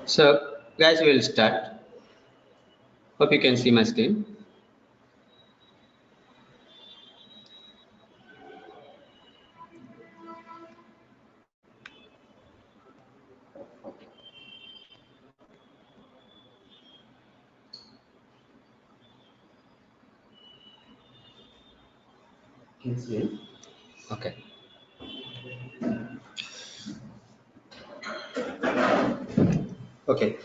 So, guys, we'll start. Hope you can see my screen. Can you see? Okay. Okay.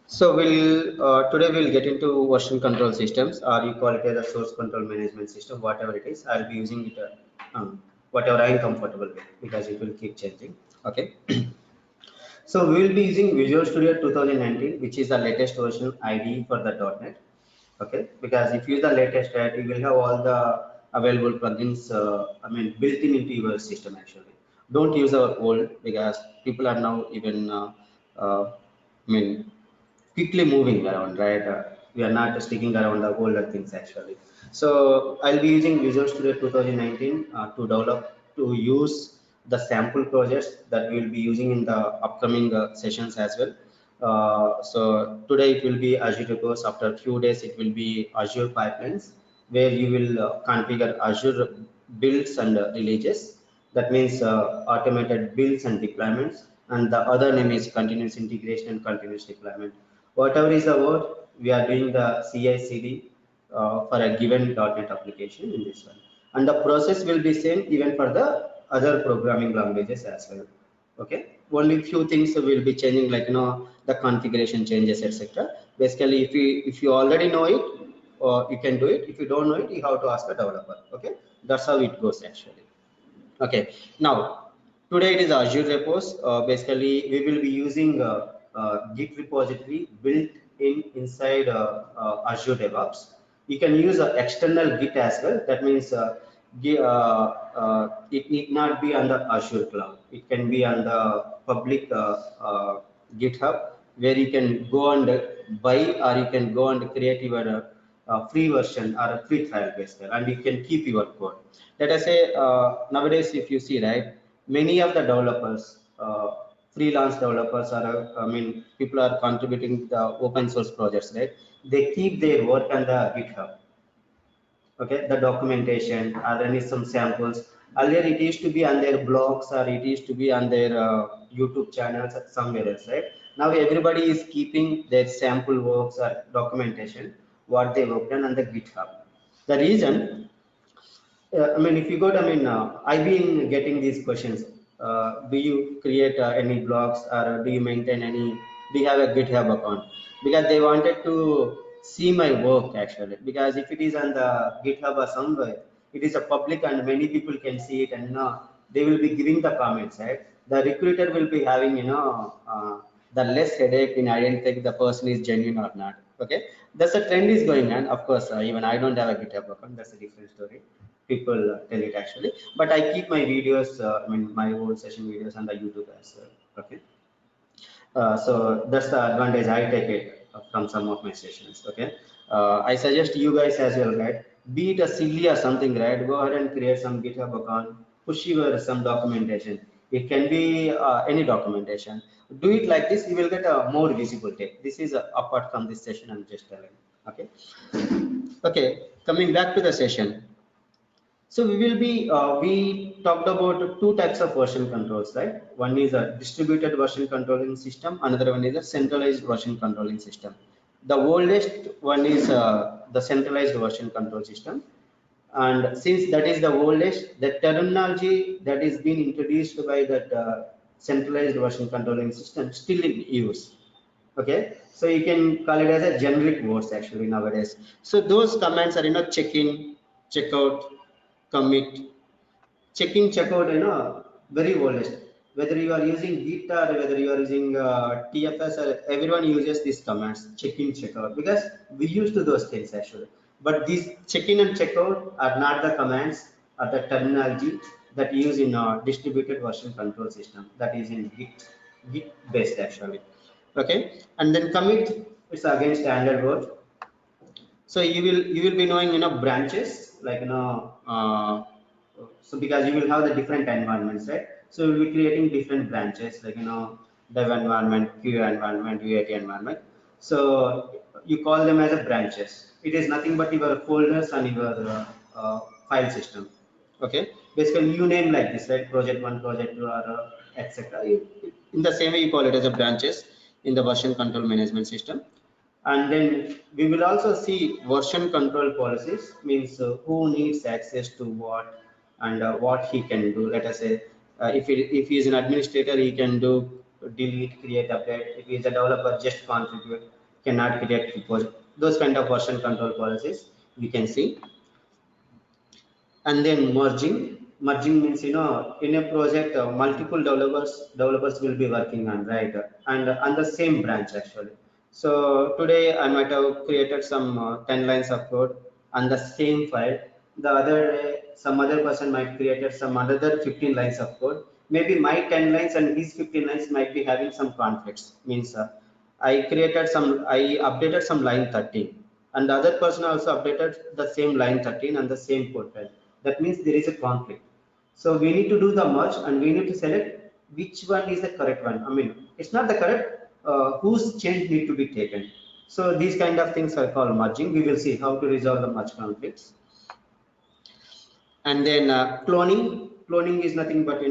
So today we'll get into version control systems, or you call it as a source control management system, whatever it is. I'll be using it whatever I'm comfortable with because it will keep changing. Okay. So we will be using Visual Studio 2019, which is the latest version IDE for the .NET. Okay, because if you use the latest, right, you will have all the available plugins. Built into your system actually. Don't use our old because people are now even quickly moving around, right? We are not sticking around the older things actually. So I'll be using Visual Studio 2019 to use the sample projects that we'll be using in the upcoming sessions as well. So today it will be Azure Repos. After a few days, it will be Azure Pipelines, where you will configure Azure builds and releases. That means automated builds and deployments. And the other name is continuous integration and continuous deployment. Whatever is the word, we are doing the CI/CD for a given .NET application in this one. And the process will be same even for the other programming languages as well. Okay, only few things will be changing, like the configuration changes, etc. Basically, if you already know it, you can do it. If you don't know it, you have to ask a developer. Okay, that's how it goes actually. Okay, now today it is Azure Repos. Basically, we will be using Git repository built inside Azure DevOps. You can use external Git as well. That means it need not be on the Azure cloud. It can be on the public GitHub, where you can go and buy, or you can go and create your free version or a free trial basically, and you can keep your code. Let us say nowadays, if you see, right, many of the developers, freelance developers, are people are contributing the open source projects, right? They keep their work on the GitHub. Okay, the documentation, or any some samples. Earlier it used to be on their blogs, or it used to be on their YouTube channels somewhere else, right? Now everybody is keeping their sample works or documentation what they worked on the GitHub. The reason, if you go to, I've been getting these questions. Do you create any blogs, or do you maintain any, do you have a GitHub account? Because they wanted to see my work actually. Because if it is on the GitHub or somewhere, it is a public and many people can see it, and they will be giving the comments, right? The recruiter will be having, the less headache in identifying the person is genuine or not. Okay, that's a trend is going on. Of course, even I don't have a GitHub account. That's a different story. People tell it actually, but I keep my videos, my old session videos on the YouTube as well. Okay, so that's the advantage I take it from some of my sessions. Okay, I suggest you guys as well, right? Be it a silly or something, right? Go ahead and create some GitHub account, push your some documentation. It can be any documentation. Do it like this, you will get a more visibility. This is apart from this session I'm just telling. Okay, okay, coming back to the session. So we talked about two types of version controls, right? One is a distributed version controlling system. Another one is a centralized version controlling system. The oldest one is the centralized version control system. And since that is the oldest, the terminology that is being introduced by that centralized version controlling system still in use. Okay, so you can call it as a generic words actually nowadays. So those commands are, check in, check out, commit, check in, check out, very oldest. Whether you are using Git or whether you are using TFS, or everyone uses these commands, check in, check out, because we used to those things actually. But these check in and check out are not the commands or the terminology that use in a distributed version control system, that is in Git based actually. Okay, and then commit, it's again standard word. So you will be knowing, branches, like, so because you will have the different environments, right? So we'll be creating different branches, like, dev environment, QA environment, UAT environment. So you call them as a branches. It is nothing but your folders and your file system. Okay, basically you name like this, right? Project 1, project 2, or etc. In the same way you call it as a branches in the version control management system. And then we will also see version control policies, means who needs access to what, and what he can do. Let us say if he is an administrator, he can do delete, create, update. If he is a developer, just contribute, cannot create repository. Those kind of version control policies we can see. And then merging means, in a project multiple developers will be working on, right? And on the same branch actually. So today I might have created some 10 lines of code on the same file. The other day some other person might created some another 15 lines of code. Maybe my 10 lines and his 15 lines might be having some conflicts. Means I updated some line 13, and the other person also updated the same line 13 and the same code file. That means there is a conflict. So we need to do the merge, and we need to select which one is the correct one. I mean, it's not the correct, whose change need to be taken. So these kind of things are called merging. We will see how to resolve the merge conflicts. And then cloning is nothing but,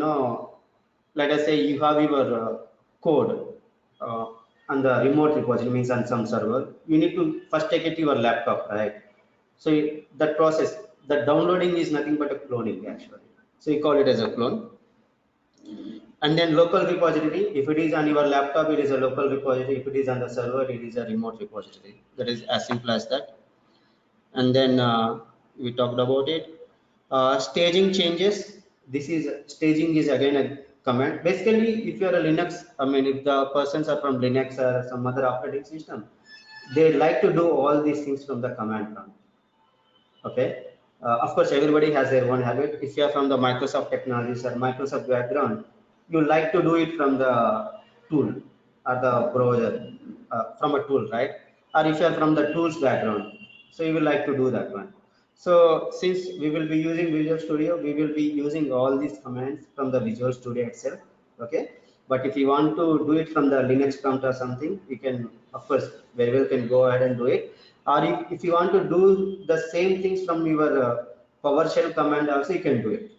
let us say you have your code uh, on the remote repository, means on some server. You need to first take it to your laptop, right? So that process, the downloading is nothing but a cloning actually. So you call it as a clone. And then local repository, if it is on your laptop, it is a local repository. If it is on the server, it is a remote repository. That is as simple as that. And then we talked about it. Staging changes. This is staging is again a command. Basically, if you are a Linux, I mean, if the persons are from Linux or some other operating system, they like to do all these things from the command prompt. Okay, of course everybody has their own habit. If you are from the Microsoft technologies or Microsoft background, you like to do it from the tool or the browser, from a tool, right? Or if you are from the tools background, so you will like to do that one. So since we will be using Visual Studio, we will be using all these commands from the Visual Studio itself. Okay, but if you want to do it from the Linux prompt or something, you can, of course, very well can go ahead and do it. Or if you want to do the same things from your PowerShell command also, you can do it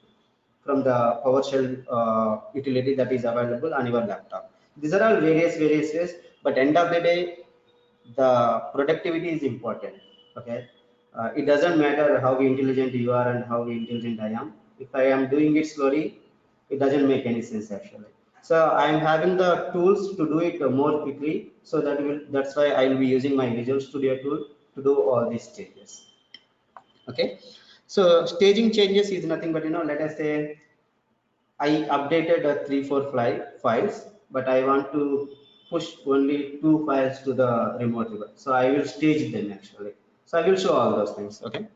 from the PowerShell utility that is available on your laptop. These are all various ways, but end of the day, the productivity is important. Okay, it doesn't matter how intelligent you are and how intelligent I am. If I am doing it slowly, it doesn't make any sense actually. So I am having the tools to do it more quickly. So that's why I will be using my Visual Studio tool to do all these changes. Okay, so staging changes is nothing but, let us say I updated 3-4 files, but I want to push only 2 files to the remote river. So I will stage them actually. So I will show all those things. Okay,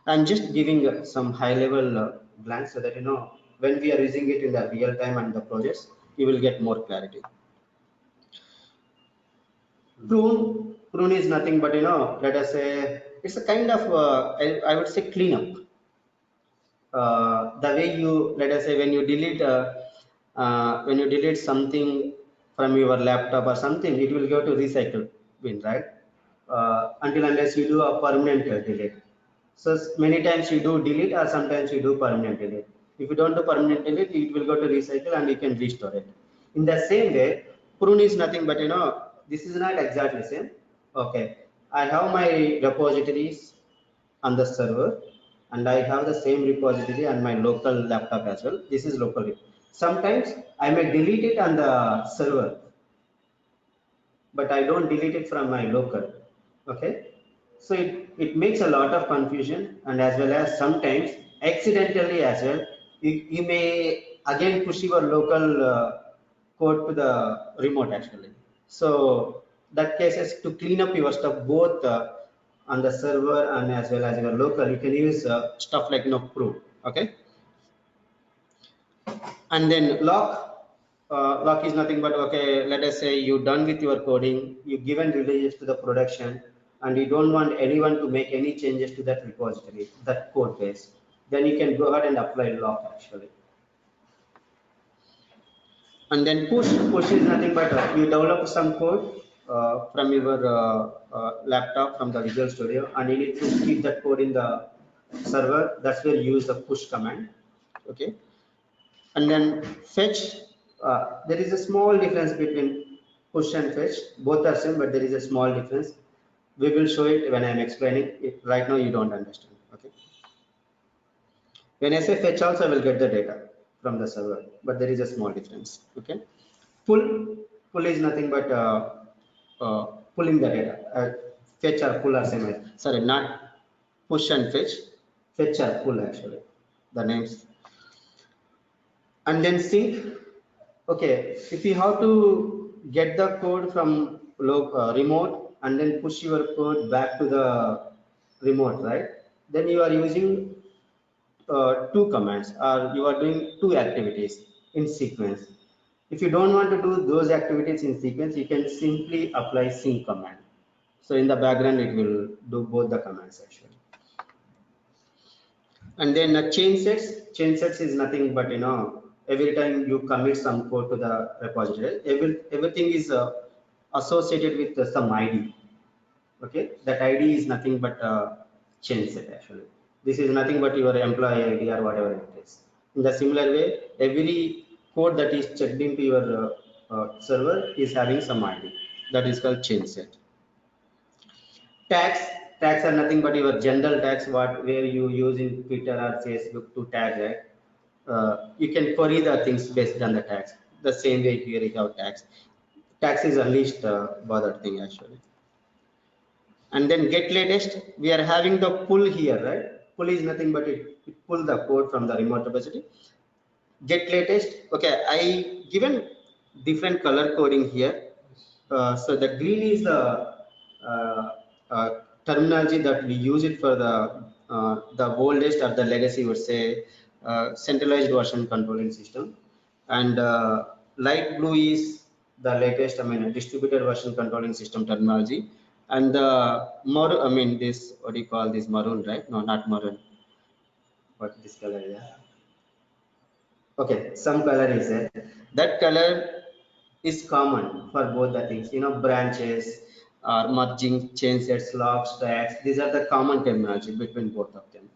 I'm just giving some high level glance so that, when we are using it in the real time and the projects, you will get more clarity. Prune is nothing but, let us say it's a kind of I would say cleanup. The way you, let us say, when you delete something from your laptop or something, it will go to recycle bin, right? Until unless you do a permanent delete. So many times you do delete, or sometimes you do permanent delete. If you don't do permanent delete, it will go to recycle and you can restore it. In the same way, prune is nothing but, this is not exactly same. Okay, I have my repositories on the server, and I have the same repository on my local laptop as well. This is local. Sometimes I may delete it on the server, but I don't delete it from my local. Okay, so it makes a lot of confusion, and as well as sometimes accidentally as well, you may again push your local code to the remote actually. So that cases, to clean up your stuff both on the server and as well as your local, you can use stuff like prune. Okay, and then lock is nothing but, okay, let us say you're done with your coding, you given releases to the production, and you don't want anyone to make any changes to that repository, that code base, then you can go ahead and apply lock actually. And then push is nothing but you develop some code from your laptop from the Visual Studio, and you need to keep that code in the server. That's where you use the push command. Okay. And then fetch, there is a small difference between push and fetch. Both are same, but there is a small difference. We will show it when I'm explaining it. Right now you don't understand. Okay. When I say fetch also, I will get the data from the server, but there is a small difference. Okay. Pull, pull is nothing but uh, pulling the data. Fetch or pull are same. Sorry, not push and fetch. Fetch or pull actually, the names. And then sync. Okay, if you have to get the code from remote and then push your code back to the remote, right? Then you are using two commands, or you are doing two activities in sequence. If you don't want to do those activities in sequence, you can simply apply sync command. So in the background, it will do both the commands actually. And then change sets is nothing but, every time you commit some code to the repository, everything is associated with some ID. Okay, that ID is nothing but change set actually. This is nothing but your employee ID or whatever it is. In the similar way, every code that is checked into your server is having some ID. That is called change set. Tags are nothing but your general tags, where you use in Twitter or Facebook to tag, right? You can query the things based on the tags. The same way here you have tags. Tags is a least bothered thing actually. And then get latest, we are having the pull here, right? Pull is nothing but it pull the code from the remote repository. Get latest, okay, I given different color coding here. So the green is the uh, uh, terminology that we use it for the oldest or the legacy, would say, centralized version controlling system. And light blue is the latest, I mean, distributed version controlling system terminology. And the maroon, I mean, this, what do you call this, maroon, right? No, not maroon. What this color is? Okay, some color is there. That color is common for both the things, branches or merging, chain sets, locks, tracks. These are the common terminology between both of them.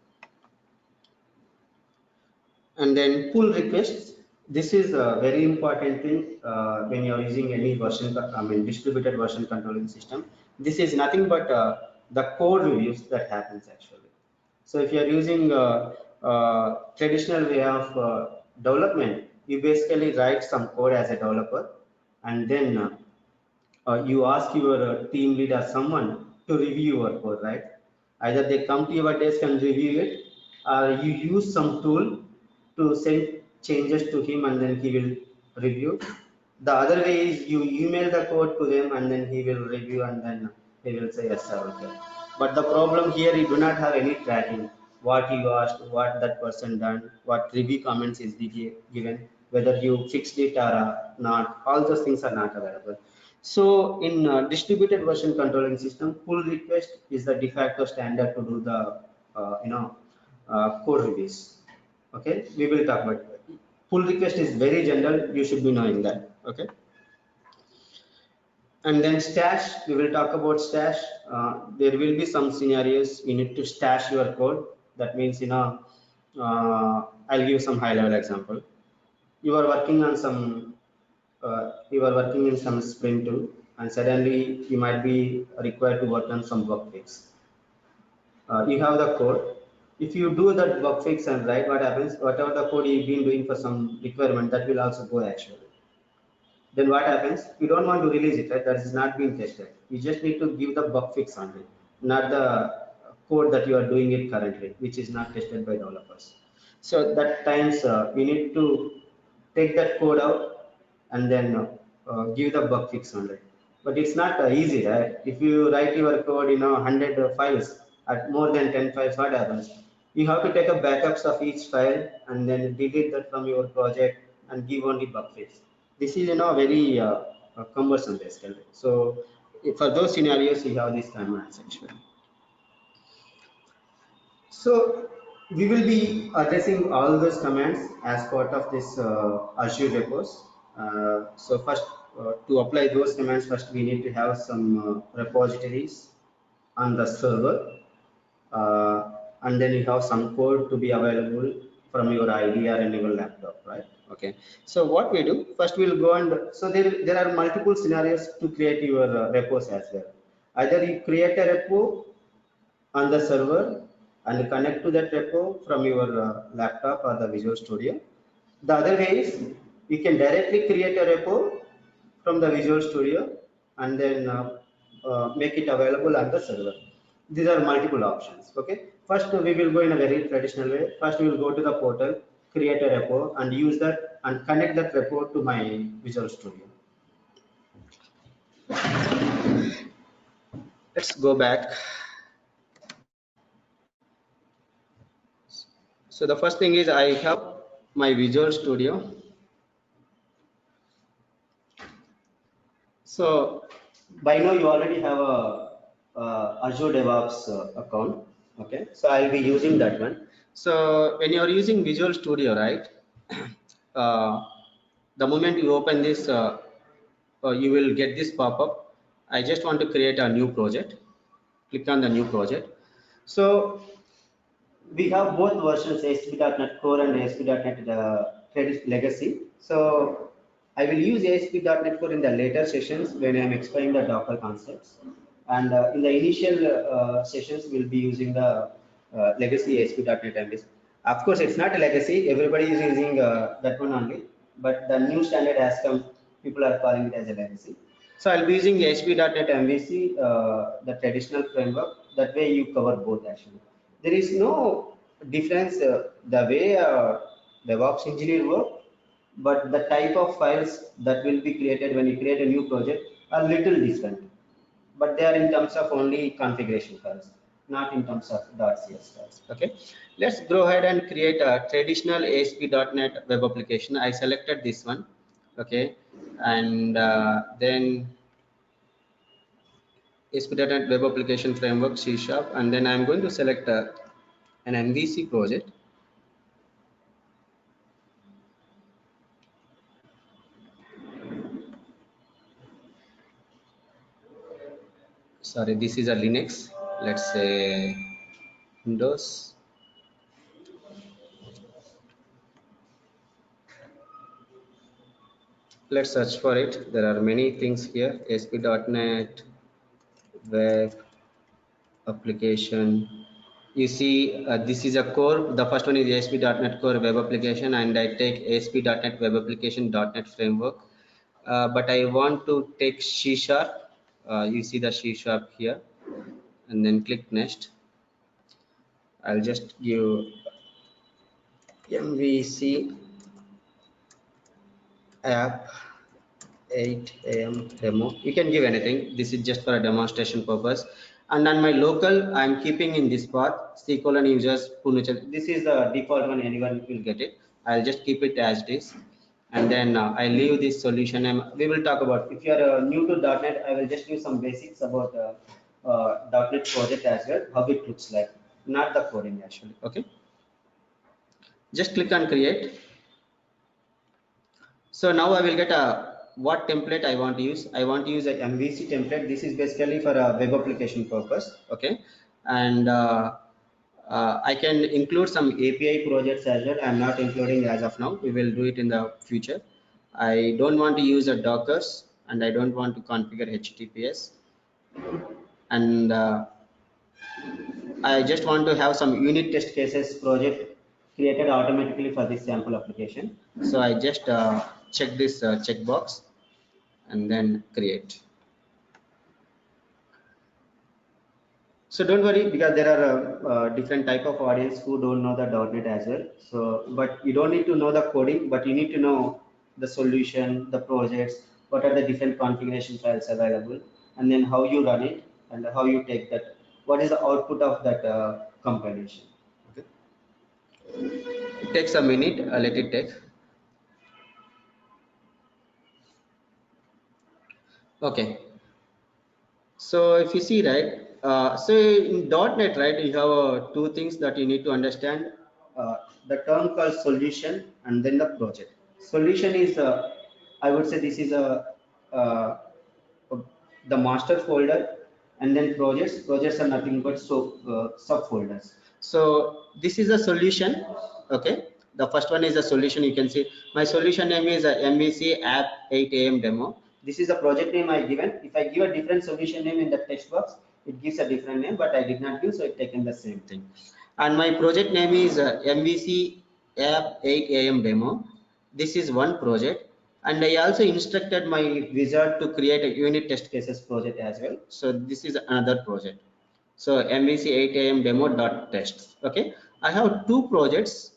And then pull requests. This is a very important thing when you are using any version, I mean, distributed version controlling system. This is nothing but the code reviews that happens actually. So if you are using traditional way of development, you basically write some code as a developer, and then you ask your team lead or someone to review your code, right? Either they come to your desk and review it, or you use some tool to send changes to him and then he will review. The other way is you email the code to them and then he will review and then he will say yes sir, okay. But the problem here, you do not have any tracking. What you asked, what that person done, what review comments is given, whether you fixed it or not, all those things are not available. So in distributed version controlling system, pull request is the de facto standard to do the code reviews. Okay, we will talk about it. Pull request is very general, you should be knowing that. Okay. And then stash, we will talk about stash. There will be some scenarios you need to stash your code. That means, I'll give some high level example. You are working on some you are working in some sprint tool, and suddenly you might be required to work on some bug fix. You have the code. If you do that bug fix and write, what happens, whatever the code you've been doing for some requirement, that will also go actually. Then what happens, you don't want to release it, right? That is not being tested. You just need to give the bug fix on it, not the code that you are doing it currently, which is not tested by developers. So that times you need to take that code out and then give the bug fix on it. But it's not easy, right? If you write your code, 100 files, at more than 10 files, what happens? You have to take a backups of each file and then delete that from your project and give only bug fix. This is, very cumbersome basically. So for those scenarios, you have this commands actually. So we will be addressing all those commands as part of this Azure repos. So first, to apply those commands, first we need to have some repositories on the server, and then you have some code to be available from your IDE or in your laptop, right? Okay. So what we do first, we'll go and so there are multiple scenarios to create your repos as well. Either you create a repo on the server and connect to that repo from your laptop or the Visual Studio. The other way is you can directly create a repo from the Visual Studio and then make it available on the server. These are multiple options. Okay. First, we will go in a very traditional way. First, we will go to the portal, create a repo, and use that and connect that repo to my Visual Studio. Let's go back. So the first thing is I have my Visual Studio. So by now you already have a Azure DevOps account. Okay, so I'll be using that one. So when you are using Visual Studio, right? The moment you open this, you will get this pop-up. I just want to create a new project. Click on the new project. So we have both versions, ASP.NET Core and ASP.NET Legacy. So I will use ASP.NET Core in the later sessions when I am explaining the Docker concepts. And in the initial sessions, we'll be using the legacy ASP.NET MVC. Of course, it's not a legacy. Everybody is using that one only. But the new standard has come. People are calling it as a legacy. So I'll be using ASP.NET MVC, the traditional framework. That way you cover both actually. There is no difference the way DevOps engineer work, but the type of files that will be created when you create a new project are little different. But they are in terms of only configuration files, not in terms of .cs files. Okay, let's go ahead and create a traditional ASP.NET web application. I selected this one. Okay, and then ASP.NET Web Application Framework C#, and then I'm going to select an MVC project. Sorry, this is a Linux. Let's say Windows. Let's search for it. There are many things here. ASP.NET Web Application. You see, this is a core. The first one is ASP.NET Core Web Application, and I take ASP.NET Web Application .NET Framework. But I want to take C#. You see the C# here, and then click next. I'll just give MVC app 8 AM demo. You can give anything. This is just for a demonstration purpose. And on my local, I'm keeping in this path C: users Punuchal. This is the default one. Anyone will get it. I'll just keep it as it is. And then I leave this solution. And we will talk about, if you are new to .NET, I will just give some basics about .NET project as well, how it looks like, not the coding actually. Okay. Just click on create. So now I will get a what template I want to use. I want to use a MVC template. This is basically for a web application purpose. Okay, and I can include some API projects as well. I'm not including as of now. We will do it in the future. I don't want to use a Dockers, and I don't want to configure HTTPS, and I just want to have some unit test cases project created automatically for this sample application. So I just check this checkbox and then create. So don't worry, because there are different type of audience who don't know the .NET as well. So, but you don't need to know the coding, but you need to know the solution, the projects, what are the different configuration files available, and then how you run it and how you take that. What is the output of that compilation? Okay. It takes a minute. Let it take. Okay. So if you see, right, so in .NET, right, you have two things that you need to understand. The term called solution and then the project. Solution is I would say this is uh, the master folder, and then projects are nothing but subfolders. So this is a solution. Okay, the first one is a solution. You can see my solution name is MVC app 8am demo. This is the project name I given. If I give a different solution name in the text box, it gives a different name, but I did not give, so it taken the same thing. And my project name is MVC app 8am demo. This is one project, and I also instructed my wizard to create a unit test cases project as well. So this is another project. So MVC 8am demo dot tests. Okay, I have two projects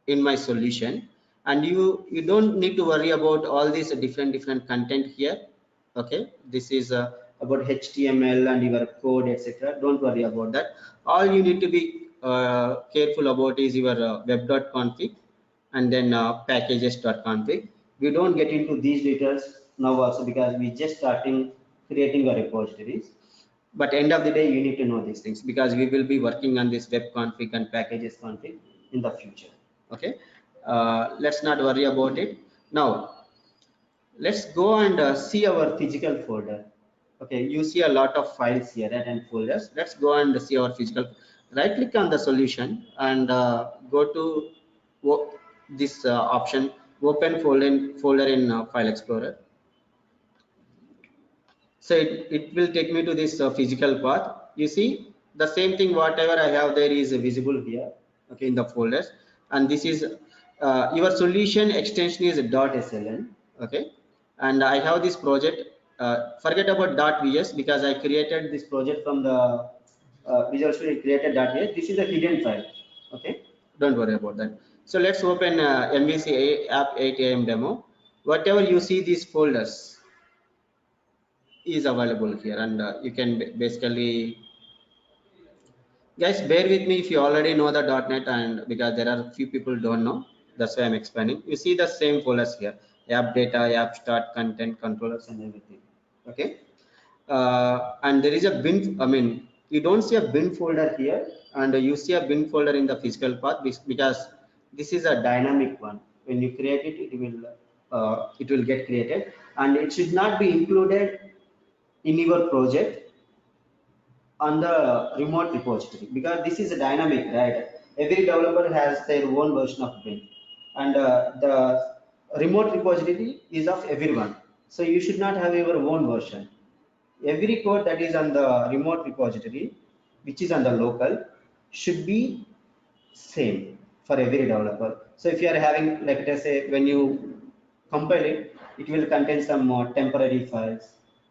in my solution, and you don't need to worry about all these different content here. Okay, this is about HTML and your code, etc. Don't worry about that. All you need to be careful about is your web.config and then packages.config. We don't get into these details now also, because we just starting creating a repositories. But end of the day, you need to know these things, because we will be working on this web config and packages config in the future. Okay, let's not worry about it now. Let's go and see our physical folder. Okay, you see a lot of files here, right, and folders. Let's go and see our physical. Right click on the solution and go to this option, open folder in file explorer. So it will take me to this physical path. You see the same thing, whatever I have there is visible here, okay, in the folders. And this is your solution extension is .sln. Okay, and I have this project. Forget about .vs, because I created this project from the Visual Studio created .vs. This is a hidden file. Okay, don't worry about that. So let's open MVC app 8am demo. Whatever you see these folders is available here, and you can basically, guys, bear with me if you already know the .NET, and because there are few people don't know, that's why I'm explaining. You see the same folders here: app data, app start, content, controllers, and everything. Okay, and there is a bin. I mean, you don't see a bin folder here, and you see a bin folder in the physical path, because this is a dynamic one. When you create it, it will get created, and it should not be included in your project on the remote repository, because this is a dynamic, right? Every developer has their own version of bin, and the remote repository is of everyone. So you should not have your own version. Every code that is on the remote repository, which is on the local, should be same for every developer. So if you are having, like let's say, when you compile it, it will contain some more temporary files,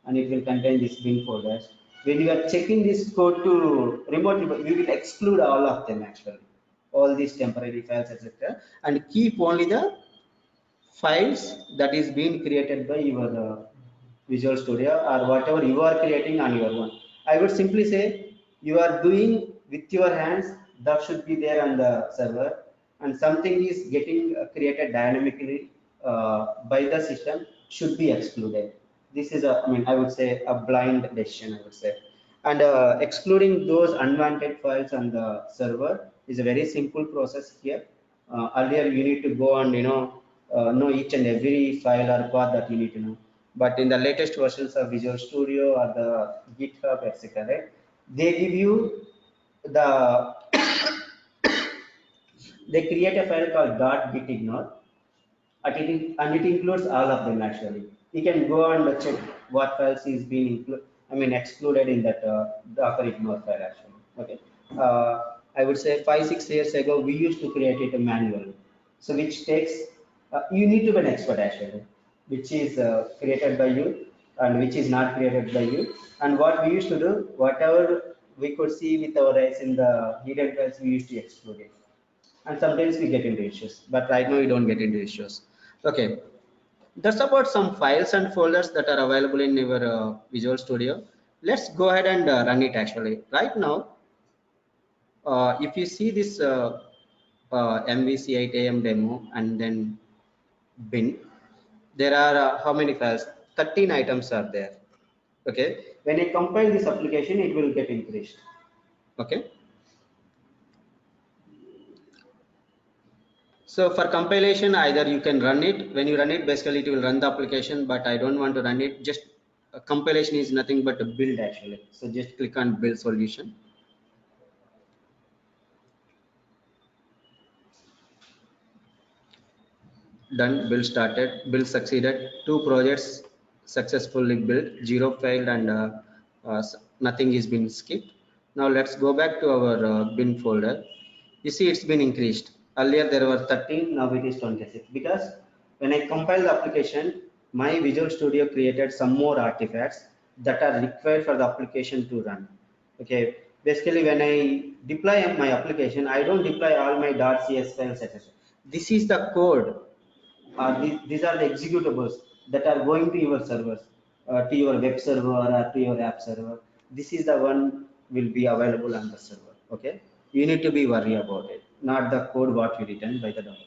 and it will contain this bin folders. When you are checking this code to remote, we will exclude all of them actually, all these temporary files, etc., and keep only the files that is being created by your Visual Studio or whatever you are creating on your own. I would simply say you are doing with your hands, that should be there on the server, and something is getting created dynamically by the system should be excluded. This is a, I mean, I would say a blind decision, I would say. And excluding those unwanted files on the server is a very simple process here. Earlier you need to go and know each and every file or path that you need to know, but in the latest versions of Visual Studio or the GitHub, etc., right, they give you the they create a file called .gitignore, and it includes all of them actually. You can go and check what files is being excluded in that Docker ignore file actually. Okay, I would say 5-6 years ago we used to create it manually, so which takes you need to be an expert actually, which is created by you and which is not created by you. And what we used to do, whatever we could see with our eyes in the hidden files, we used to exclude it, and sometimes we get into issues, but right now we don't get into issues. Okay, that's about some files and folders that are available in your Visual Studio. Let's go ahead and run it actually right now. If you see this MVC 8am demo and then bin, there are how many files? 13 items are there. Okay, when I compile this application, it will get increased. Okay, So for compilation, either you can run it. When you run it, basically it will run the application, but I don't want to run it. Just compilation is nothing but a build actually. So just click on build solution. Done. Build started. Build succeeded. 2 projects successfully built. 0 failed, and nothing is been skipped. Now let's go back to our bin folder. You see it's been increased. Earlier there were 13, now it is 26, because when I compile the application, my Visual Studio created some more artifacts that are required for the application to run. Okay, basically when I deploy my application, I don't deploy all my .cs files, etc. This is the code. These are the executables that are going to your servers, to your web server or to your app server. This is the one will be available on the server. Okay, you need to be worried about it, not the code what you written by the developer.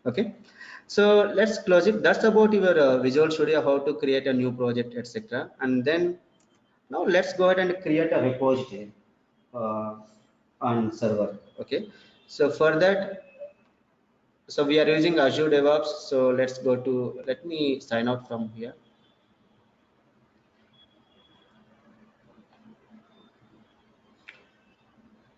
Okay, so let's close it. That's about your Visual Studio, how to create a new project, etc. And then now let's go ahead and create a repository uh, on server. Okay, so for that, so we are using Azure DevOps. So let's go to, let me sign out from here.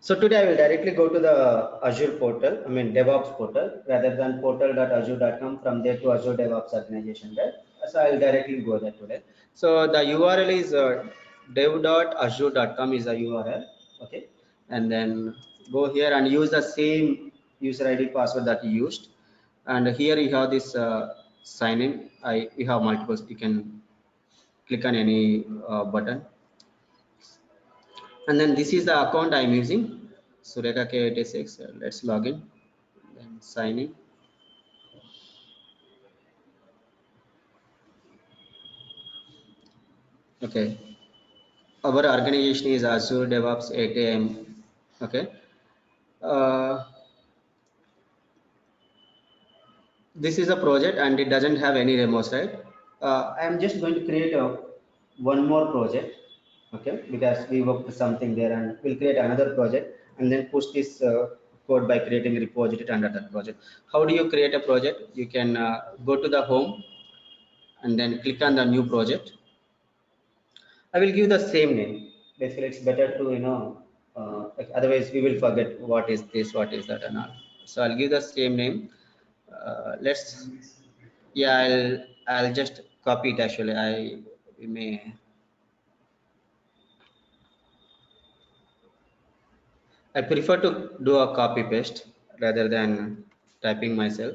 So today I will directly go to the Azure portal, I mean DevOps portal, rather than portal.azure.com. From there to Azure DevOps organization, right? So I will directly go there today. So the URL is dev.azure.com is the URL. Okay, and then go here and use the same user ID password that you used. And here you have this sign in. You have multiples. You can click on any button, and then this is the account I'm using, Sureka K86. Let's log in and sign in. Okay, our organization is Azure DevOps 8am. Okay, this is a project and it doesn't have any demos, right? I'm just going to create one more project. Okay, because we worked something there, and we'll create another project and then push this code by creating a repository under that project. How do you create a project? You can go to the home and then click on the new project. I will give the same name. Basically, it's better to, otherwise we will forget what is this, what is that, and all. So I'll give the same name. Let's, yeah, I'll just copy it. Actually, we may. I prefer to do a copy paste rather than typing myself.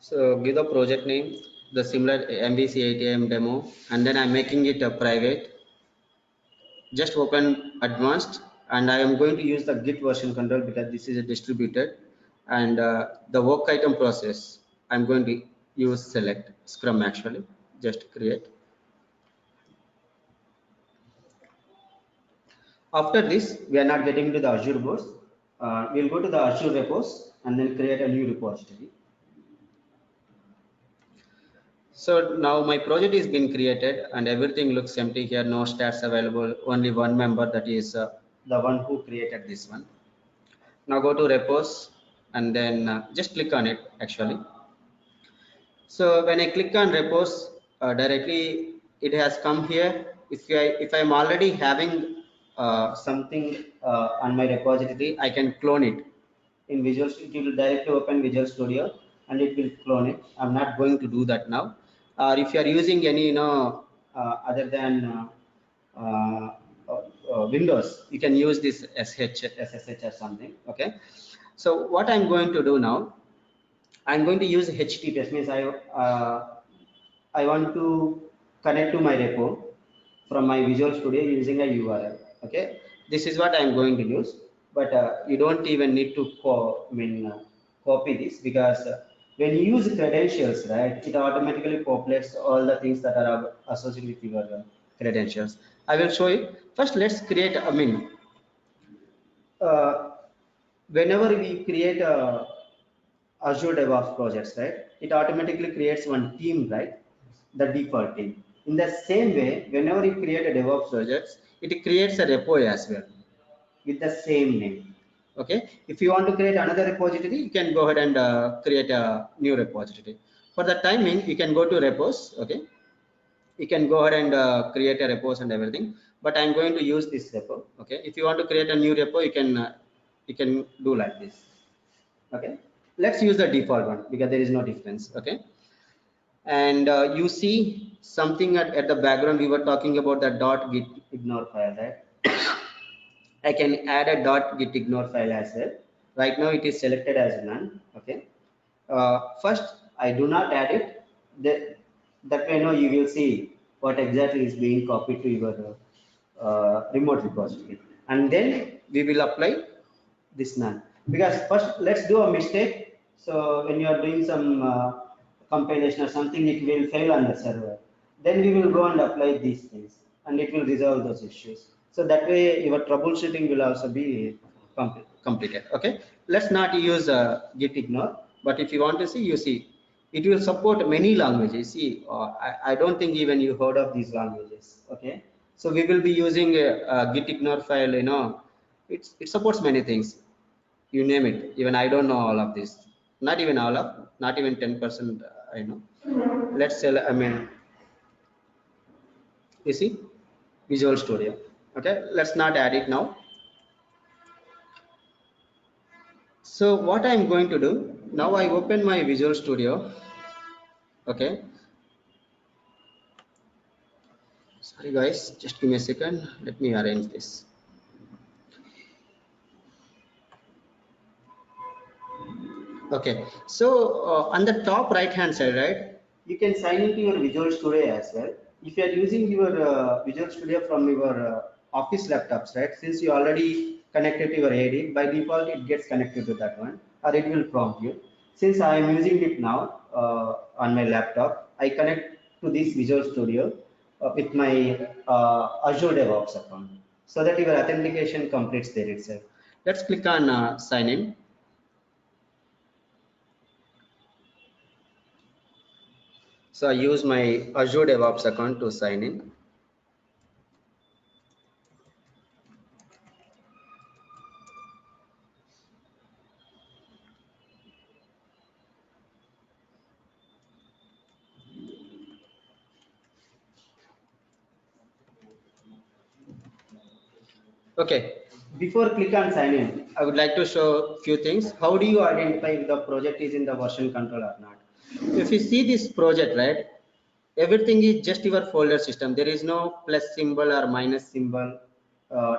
So give the project name, the similar MVC 8am demo, and then I'm making it a private. Just open advanced, and I am going to use the Git version control because this is a distributed, and the work item process I'm going to use select Scrum actually. Just create. After this, we are not getting into the Azure boards. We'll go to the Azure repos and then create a new repository. So now my project is being created and everything looks empty here. No stats available. Only one member, that is the one who created this one. Now go to repos and then just click on it actually. So when I click on repos, directly it has come here. If I'm already having something on my repository, I can clone it. In Visual Studio, it will directly open Visual Studio and it will clone it. I'm not going to do that now. If you are using any, other than Windows, you can use this SSH or something. Okay. So what I'm going to do now, I'm going to use HTTPS. Means I want to connect to my repo from my Visual Studio using a URL. Okay, this is what I'm going to use. But you don't even need to copy this, because when you use credentials, right, it automatically populates all the things that are associated with your credentials. I will show you. First, let's create. Uh, Whenever we create a Azure DevOps projects, right, it automatically creates one team, right, the default team. In the same way, whenever you create a DevOps projects, it creates a repo as well. with the same name. Okay, if you want to create another repository, you can go ahead and create a new repository. For the timing, you can go to repos. Okay, you can go ahead and create a repos and everything, but I'm going to use this repo. Okay, if you want to create a new repo, you can do like this. Okay, let's use the default one because there is no difference. Okay, and you see something at the background. We were talking about the dot git ignore file, right? I can add a dot git ignore file as well. Right now it is selected as none. Okay, first I do not add it. That way, you will see what exactly is being copied to your remote repository, and then we will apply this none. Because first, let's do a mistake. So when you are doing some compilation or something, it will fail on the server. Then we will go and apply these things, and it will resolve those issues. So that way, your troubleshooting will also be completed. Okay, let's not use git ignore, but if you want to see, you see it will support many languages. See, I don't think even you heard of these languages. Okay, so we will be using a git ignore file. It supports many things. You name it. Even I don't know all of this. Not even all of. Not even 10%. I know. Let's say. I mean, you see, Visual Studio. Okay, let's not add it now. So what I'm going to do now, I open my Visual Studio. Okay, sorry guys, just give me a second. Let me arrange this. Okay, so on the top right hand side, right, you can sign into your Visual Studio as well. If you are using your Visual Studio from your office laptops, right, since you already connected to your AD, by default it gets connected to that one, or it will prompt you. Since I am using it now on my laptop, I connect to this Visual Studio with my Azure DevOps account, so that your authentication completes there itself. Let's click on sign in. So I use my Azure DevOps account to sign in. Okay, before click on sign in, I would like to show a few things. How do you identify if the project is in the version control or not? If you see this project, right, everything is just your folder system. There is no plus symbol or minus symbol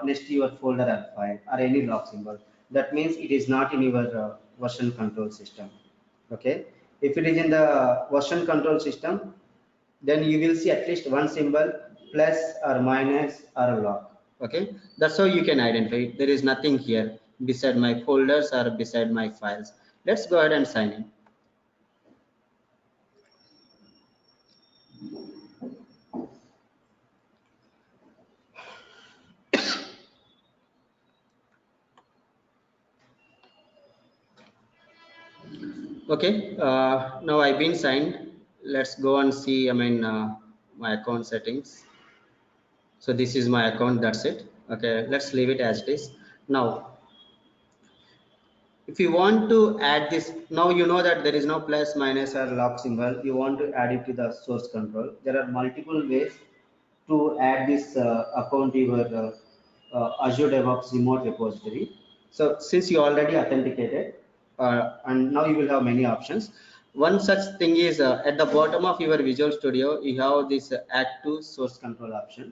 next to your folder or file or any lock symbol. That means it is not in your version control system. Okay, if it is in the version control system, then you will see at least one symbol plus or minus or a lock. Okay, that's how you can identify it. There is nothing here beside my folders or beside my files. Let's go ahead and sign in. Okay, now I've been signed. Let's go and see, my account settings. So this is my account, that's it. Okay, let's leave it as it is. Now, if you want to add this, now you know that there is no plus, minus or lock symbol. You want to add it to the source control. There are multiple ways to add this account to your Azure DevOps remote repository. So since you already authenticated, and now you will have many options. One such thing is at the bottom of your Visual Studio, you have this add to source control option.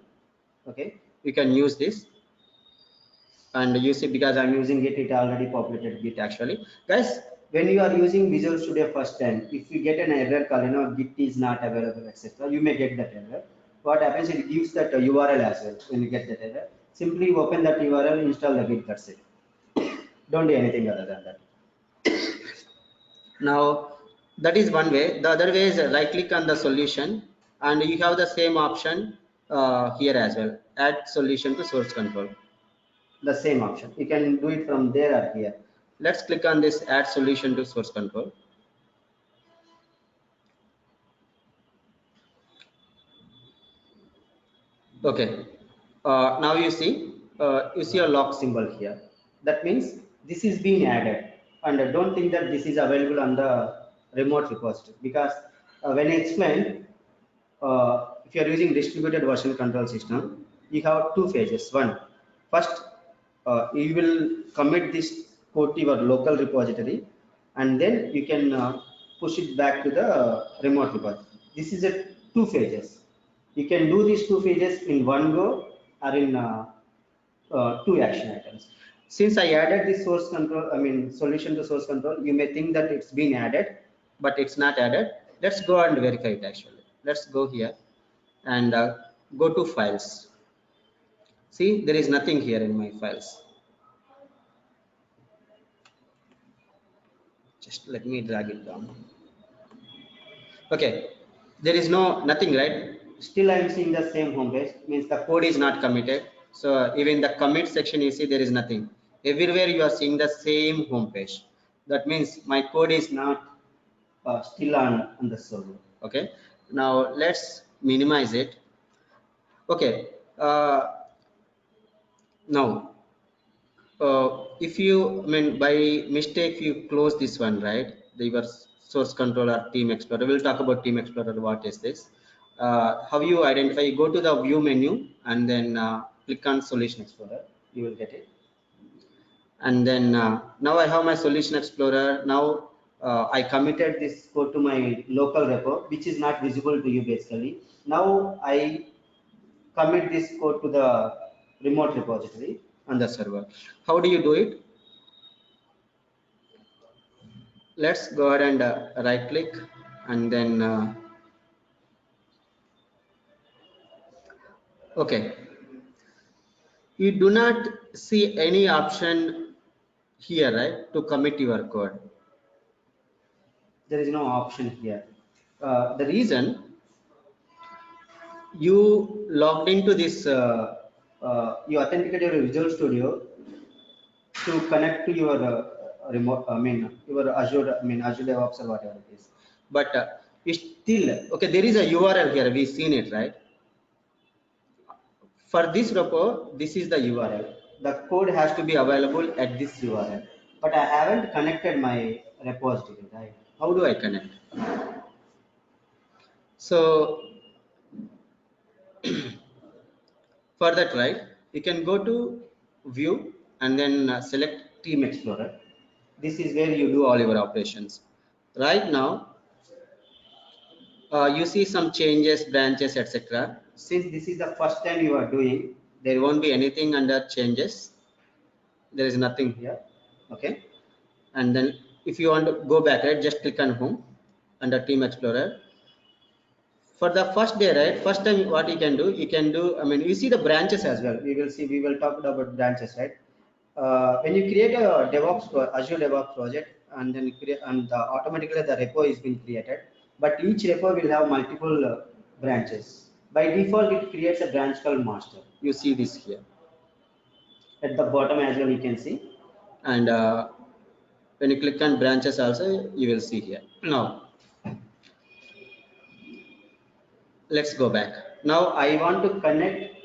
Okay, you can use this, and you see, because I'm using it, it already populated Git actually. Guys, when you are using Visual Studio first time, if you get an error call, Git is not available, etc., you may get that error. What happens, it gives that URL as well. When you get that error, simply open that URL, install the Git, that's it. Don't do anything other than that. Now, that is one way. The other way is right click on the solution, and you have the same option here as well, add solution to source control. The same option, you can do it from there or here. Let's click on this add solution to source control. Okay, now you see you see a lock symbol here. That means this is being added, and don't think that this is available on the remote repository, because when I explained, if you are using distributed version control system, you have two phases. One, first, you will commit this code to your local repository, and then you can push it back to the remote repository. This is a two phases. You can do these two phases in one go or in two action items. Since I added this source control, I mean solution to source control, you may think that it's been added, but it's not added. Let's go and verify it actually. Let's go here and go to files. See, there is nothing here in my files. Just let me drag it down. Okay, there is nothing, right? Still I am seeing the same home page, means the code is not committed. So even the commit section, you see there is nothing. Everywhere you are seeing the same home page. That means my code is not still on the server. Okay, now let's minimize it. Okay, now if you, I mean, by mistake you close this one, right? Your source controller team explorer. We'll talk about team explorer. What is this? How you identify? You go to the view menu and then click on solution explorer. You will get it. And then now I have my solution explorer. Now I committed this code to my local repo, which is not visible to you basically. Now I commit this code to the remote repository on the server. How do you do it? Let's go ahead and right click and then okay, you do not see any option here, right, to commit your code. There is no option here. The reason, you logged into this you authenticated your Visual Studio to connect to your remote, I mean your Azure, I mean Azure DevOps or whatever it is. But it's still okay. There is a URL here. We've seen it, right? For this repo, this is the URL. The code has to be available at this URL. But I haven't connected my repository, right? How do I connect? So for that, right, you can go to view and then select Team Explorer. This is where you do all your operations. Right now, you see some changes, branches, etc. Since this is the first time you are doing, there won't be anything under changes. There is nothing here. Okay. And then if you want to go back, right, just click on home under Team Explorer. For the first day, right, first time what you can do, I mean, you see the branches as well. We will talk about branches, right? When you create a DevOps, Azure DevOps project, and then create, and automatically the repo is being created, but each repo will have multiple branches. By default, it creates a branch called master. You see this here. At the bottom as well, you can see. And when you click on branches also, you will see here. Now, let's go back. Now I want to connect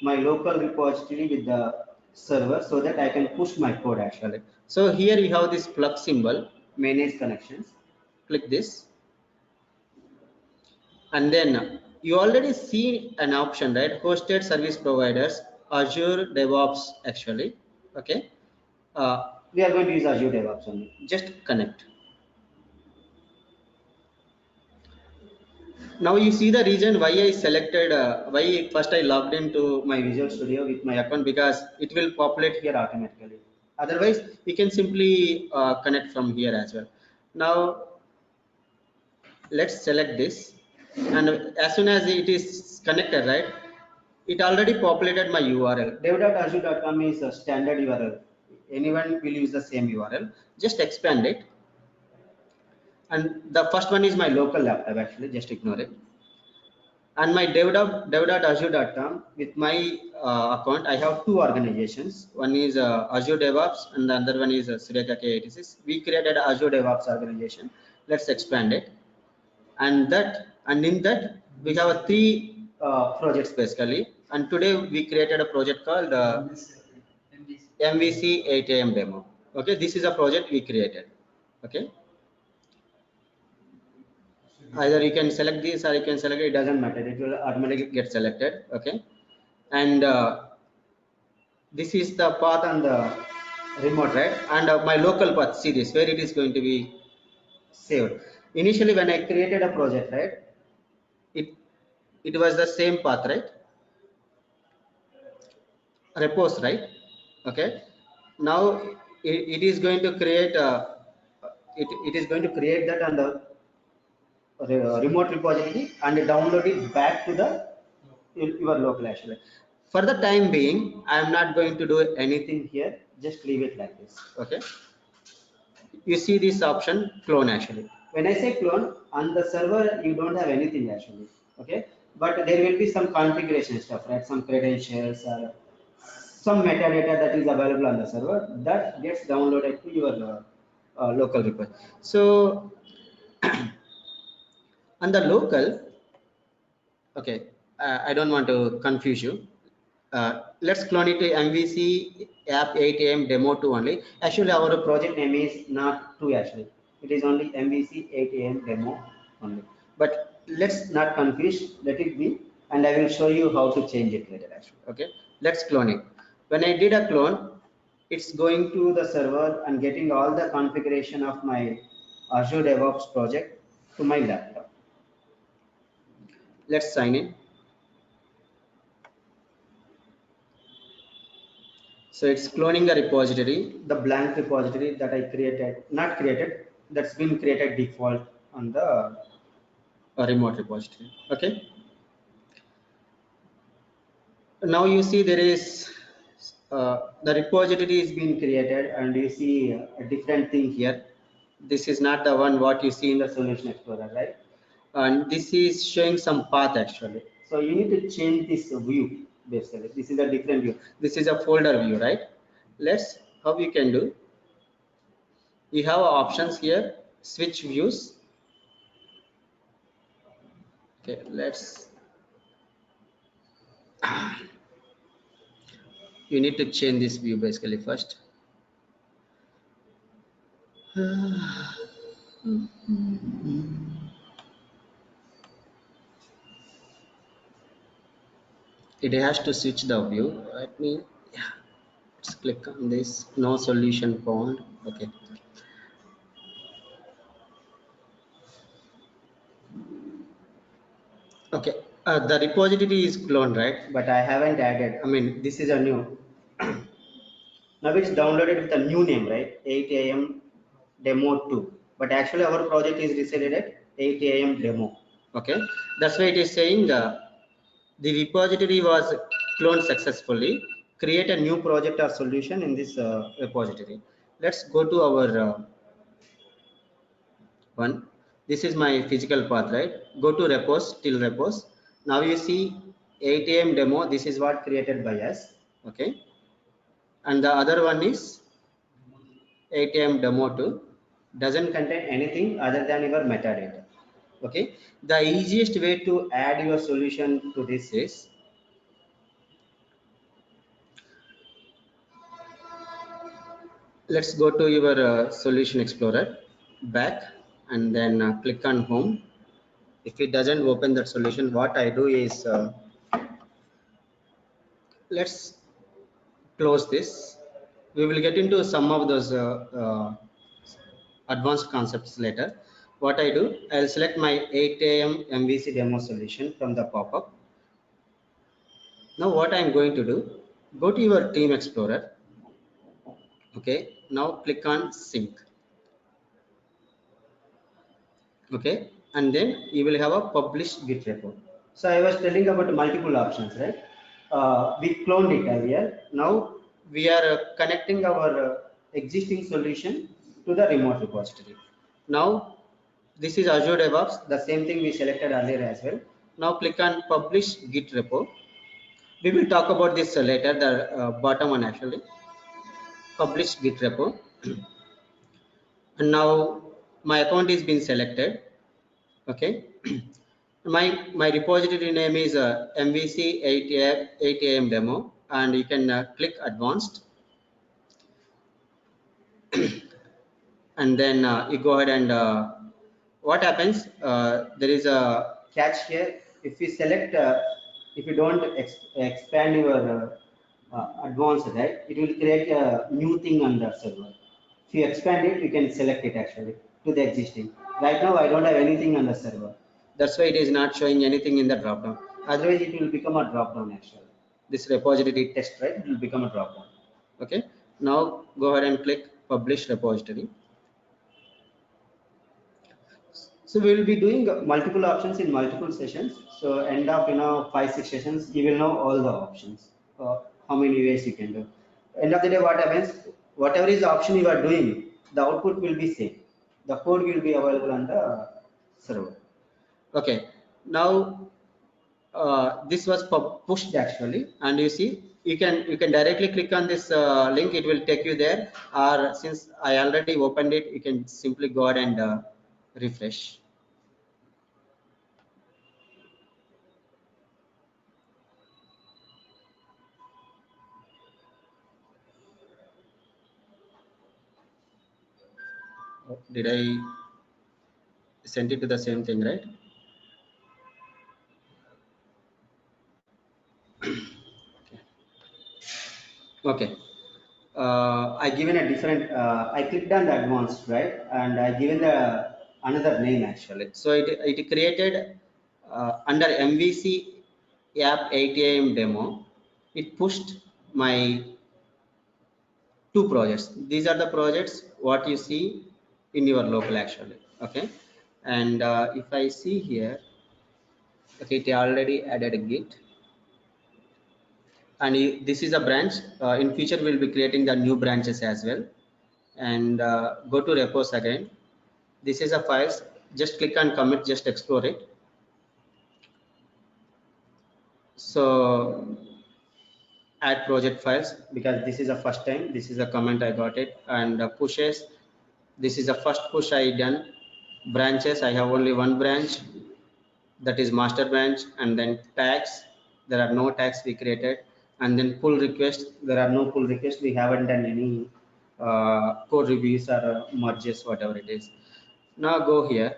my local repository with the server so that I can push my code actually. So here you have this plug symbol, manage connections. Click this. And then you already see an option, right? Hosted service providers, Azure DevOps actually. Okay. We are going to use Azure DevOps only. Just connect. Now you see the reason why I selected, why first I logged into my Visual Studio with my account, because it will populate here automatically. Otherwise, you can simply connect from here as well. Now, let's select this. And as soon as it is connected, right, it already populated my URL. dev.azure.com is a standard URL. Anyone will use the same URL. Just expand it. And the first one is my local laptop actually, just ignore it. And my dev.azure.com, with my account, I have two organizations. One is Azure DevOps and the other one is Sureka K86. We created Azure DevOps organization. Let's expand it. And in that we have three projects basically. And today we created a project called MVC 8 AM demo. Okay, this is a project we created. Okay, either you can select this or you can select it, doesn't matter, it will automatically get selected. Okay, and this is the path on the remote, right? And my local path series where it is going to be saved. Initially when I created a project, right, it was the same path, right? Repos, right? Okay, now it is going to create it is going to create that on the remote repository and download it back to the your local actually. For the time being, I am not going to do anything here, just leave it like this. Okay, you see this option clone. Actually, when I say clone, on the server you don't have anything actually. Okay, but there will be some configuration stuff, right? Some credentials or some metadata that is available on the server that gets downloaded to your local repo. So on the local, okay, I don't want to confuse you. Let's clone it to MVC app 8 AM demo 2 only. Actually, our project name is not 2 actually. It is only MVC 8 AM demo only. But let's not confuse, let it be, and I will show you how to change it later actually. Okay, let's clone it. When I did a clone, it's going to the server and getting all the configuration of my Azure DevOps project to my laptop. Let's sign in. So it's cloning a repository, the blank repository that I created, not created, that's been created default on the remote repository. Okay. Now you see there is the repository is being created, and you see a different thing here. This is not the one what you see in the Solution Explorer, right? And this is showing some path actually. So you need to change this view. Basically, this is a different view. This is a folder view, right? Let's, how you can do, you have options here, switch views. Okay, let's, you need to change this view basically first. It has to switch the view. Let me, yeah, let's click on this, no solution found. Okay, okay, the repository is cloned, right? But I haven't added, I mean, this is a new. Now it's downloaded with a new name, right? 8 AM demo 2. But actually our project is resetted at 8 AM demo. Okay, that's why it is saying the repository was cloned successfully. Create a new project or solution in this repository. Let's go to our one. This is my physical path, right? Go to repos, till repos. Now you see 8 AM demo. This is what created by us. Okay, and the other one is 8 AM demo 2, doesn't contain anything other than your metadata. Okay, the easiest way to add your solution to this is, let's go to your Solution Explorer back, and then click on home. If it doesn't open that solution, what I do is let's close this. We will get into some of those advanced concepts later. What I do, I'll select my 8 AM MVC demo solution from the pop-up. Now what I'm going to do, go to your Team Explorer. Okay, now click on sync. Okay, and then you will have a published Git repo. So I was telling about multiple options, right? We cloned it earlier. Now we are connecting our existing solution to the remote repository. Now this is Azure DevOps, the same thing we selected earlier as well. Now click on publish Git repo. We will talk about this later, the bottom one actually, publish Git repo. And now my account is being selected. Okay, my repository name is MVC 8 AM demo, and you can click advanced. and then you go ahead and what happens, there is a catch here. If you select if you don't expand your advanced, right, it will create a new thing on the server. If you expand it, you can select it actually to the existing. Right now I don't have anything on the server, that's why it is not showing anything in the drop down. Otherwise it will become a drop down actually. This repository test, right, it will become a drop down. Okay, now go ahead and click publish repository. So we will be doing multiple options in multiple sessions. So end of 5-6 sessions, you will know all the options. How many ways you can do. End of the day, what happens? Whatever is the option you are doing, the output will be same. The code will be available on the server. Okay. Now this was pushed actually, and you see you can directly click on this link. It will take you there. Or since I already opened it, you can simply go ahead and refresh. Did I send it to the same thing, right? Okay. I given a different. I clicked on the advanced, right, and I given the another name actually. So it created under MVC app 8am demo. It pushed my 2 projects. These are the projects what you see in your local actually. Okay, and if I see here, okay, it already added a Git, and this is a branch. In future we'll be creating the new branches as well. And go to repos again. This is a files. Just click on commit, just explore it. So add project files, because this is the first time, this is a comment I got it. And pushes, this is the first push I done. Branches, I have only one branch, that is master branch. And then tags, there are no tags we created. And then pull request, there are no pull requests. We haven't done any code reviews or merges, whatever it is. Now go here.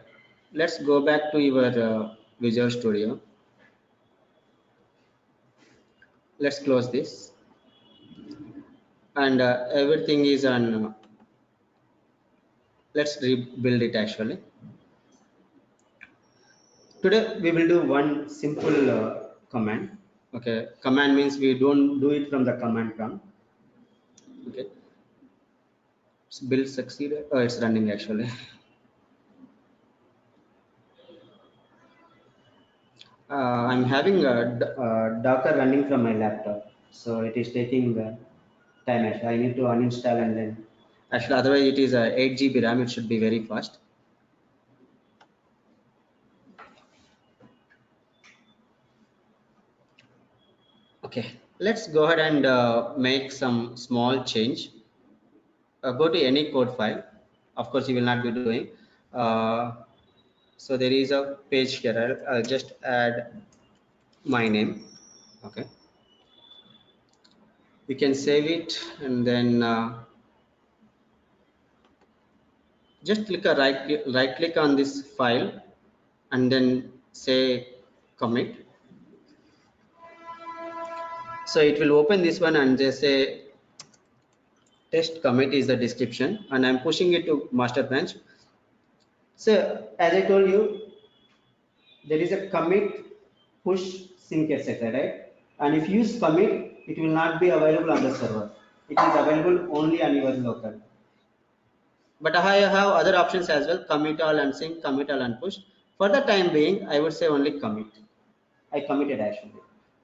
Let's go back to your Visual Studio. Let's close this. And everything is on. Let's rebuild it actually. Today we will do one simple command. Okay, command means we don't do it from the command prompt. Okay, so build succeeded. Oh, it's running actually. I'm having a Docker running from my laptop, so it is taking time. Actually, I need to uninstall and then. Actually, otherwise it is 8 GB RAM. It should be very fast. Okay, let's go ahead and make some small change. Go to any code file. Of course, you will not be doing. So there is a page here. I'll just add my name. Okay. We can save it and then just click a right click on this file and then say commit. So it will open this one and just say test commit is the description, and I'm pushing it to master branch. So as I told you, there is a commit, push, sync, etc. Right? And if you use commit, it will not be available on the server. It is available only on your local. But I have other options as well: commit all and sync, commit all and push. For the time being, I would say only commit. I committed actually.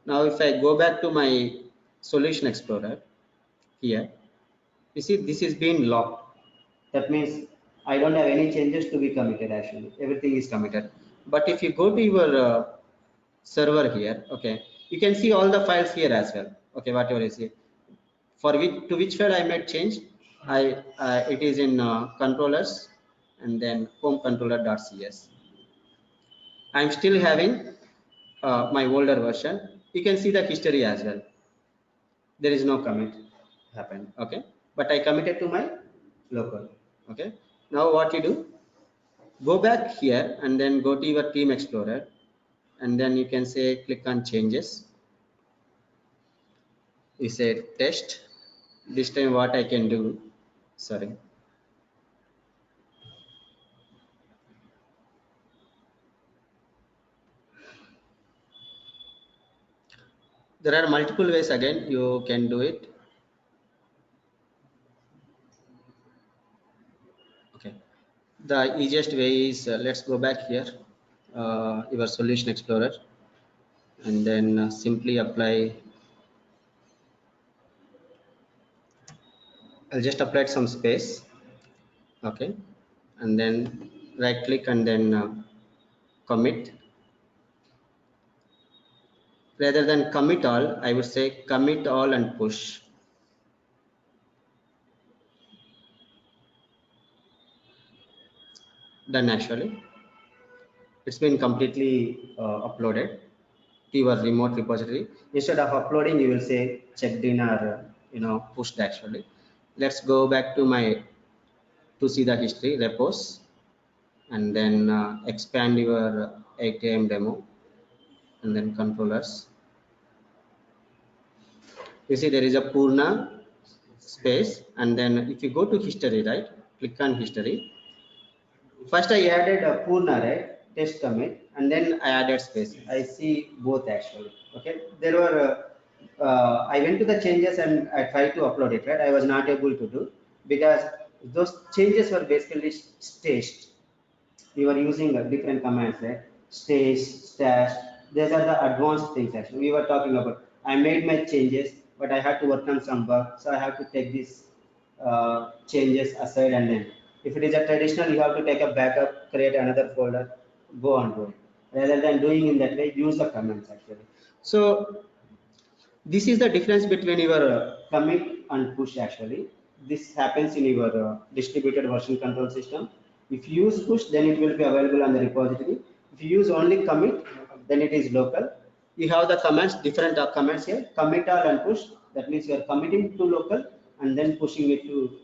Now, if I go back to my solution explorer here, you see this is being locked. That means I don't have any changes to be committed actually. Everything is committed. But if you go to your server here, okay, you can see all the files here as well. Okay, whatever is here. For which file I made change, it is in controllers and then home controller.cs. I'm still having my older version. You can see the history as well. There is no commit happened. Okay, but I committed to my local. Okay, Now what you do, go back here and then go to your Team Explorer, and then you can say click on changes. You say test. This time what I can do, sorry. There are multiple ways again you can do it. Okay. The easiest way is let's go back here, your Solution Explorer, and then simply apply. I'll just apply some space. Okay. And then right click and then commit. Rather than commit all, I would say commit all and push. Done actually. It's been completely uploaded to your remote repository. Instead of uploading, you will say checked in or pushed actually. Let's go back to my to see the history repos, and then expand your ATM demo and then controllers. You see there is a Purna space, and then if you go to history, right, click on history. First I added a Purna, right, test commit, and then I added space. I see both actually. Okay, there were I went to the changes and I tried to upload it, right. I was not able to do because those changes were basically staged. We were using different commands, right? Stage, stash. These are the advanced things actually. We were talking about. I made my changes, but I had to work on some bug, so I have to take these changes aside, and then if it is a traditional, you have to take a backup, create another folder, go on do it. Rather than doing in that way, use the commands actually. So this is the difference between your commit and push actually. This happens in your distributed version control system. If you use push, then it will be available on the repository. If you use only commit, then it is local. You have the commands, different commands here, commit all and push. That means you are committing to local and then pushing it to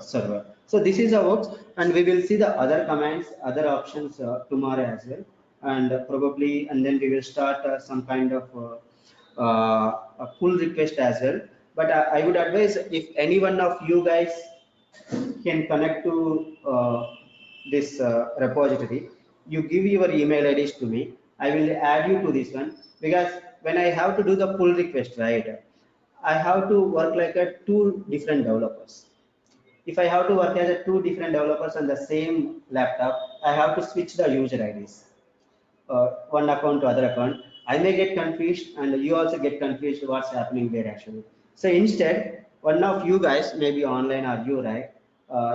server. So this is how it works, and we will see the other commands, other options tomorrow as well, and probably, and then we will start some kind of a pull request as well. But I would advise if any one of you guys can connect to this repository, you give your email IDs to me. I will add you to this one because when I have to do the pull request, right, I have to work like a two different developers. If I have to work as a two different developers on the same laptop, I have to switch the user IDs, one account to other account. I may get confused, and you also get confused what's happening there actually. So instead, one of you guys, maybe online or you, right?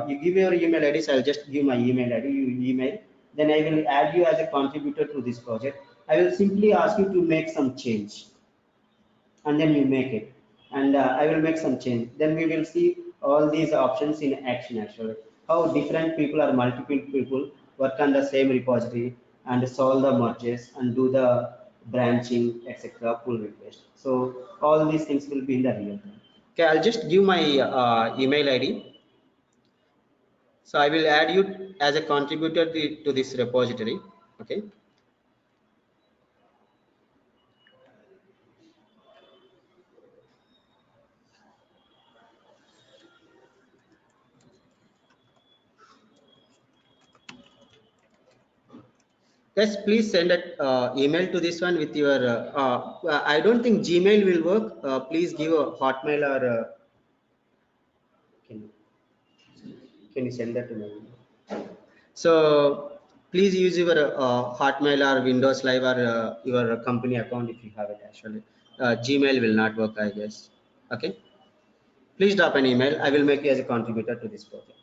You give your email IDs. I'll just give my email ID. You email. Then I will add you as a contributor to this project. I will simply ask you to make some change, and then you make it, and I will make some change. Then we will see all these options in action actually, how different people or multiple people work on the same repository and solve the merges and do the branching, etc., pull request. So all these things will be in the real time. Okay, I'll just give my email ID. So I will add you as a contributor to this repository. Okay. Yes, please send an email to this one with your. I don't think Gmail will work. Please give a Hotmail or can, can you send that to me? So please use your Hotmail or Windows Live or your company account if you have it actually. Gmail will not work, I guess. Okay. Please drop an email. I will make you as a contributor to this project.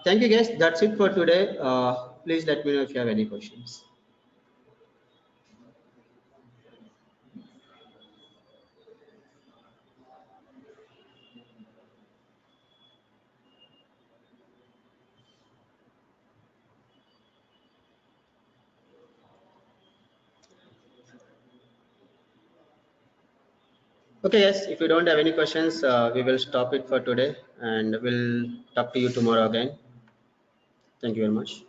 Thank you, guys. That's it for today. Please let me know if you have any questions. Okay, guys, if you don't have any questions, we will stop it for today and we'll talk to you tomorrow again. Thank you very much.